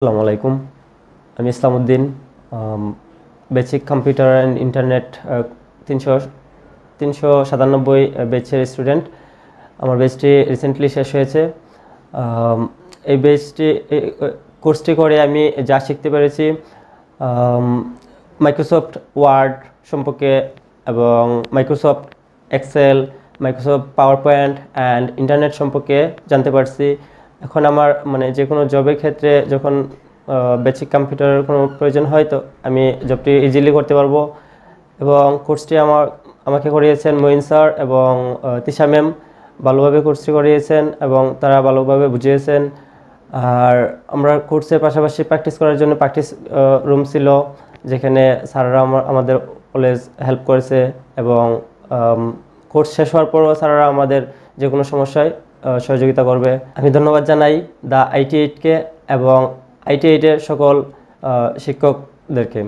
আসসালামু আলাইকুম। আমি Islamuddin, basic computer and internet 397 ব্যাচের স্টুডেন্ট। আমার ব্যাচটি রিসেন্টলি শেষ হয়েছে। এই কোর্সটি করে আমি যা শিখতে পেরেছি, মাইক্রোসফট ওয়ার্ড সম্পর্কে এবং Microsoft Excel, Microsoft PowerPoint and internet সম্পর্কে জানতে পারছি। এখন আমার যে কোনো জবের ক্ষেত্রে যখন বেসিক কম্পিউটারের কোনো প্রয়োজন হয়, তো আমি জবটি ইজিলি করতে পারবো। এবং কোর্সটি আমাকে করিয়েছেন মঈন স্যার এবং তিশা ম্যাম। ভালোভাবে কোর্সটি করিয়েছেন এবং তারা ভালোভাবে বুঝিয়েছেন। আর আমরা কোর্সের পাশাপাশি প্র্যাকটিস করার জন্য প্র্যাকটিস রুম ছিল, যেখানে স্যাররা আমাদের অলওয়েজ হেল্প করেছে। এবং কোর্স শেষ হওয়ার পরও স্যাররা আমাদের যে কোনো সমস্যায় সহযোগিতা করবে। আমি ধন্যবাদ জানাই দ্য IT8কে এবং IT8-এর সকল শিক্ষকদেরকে।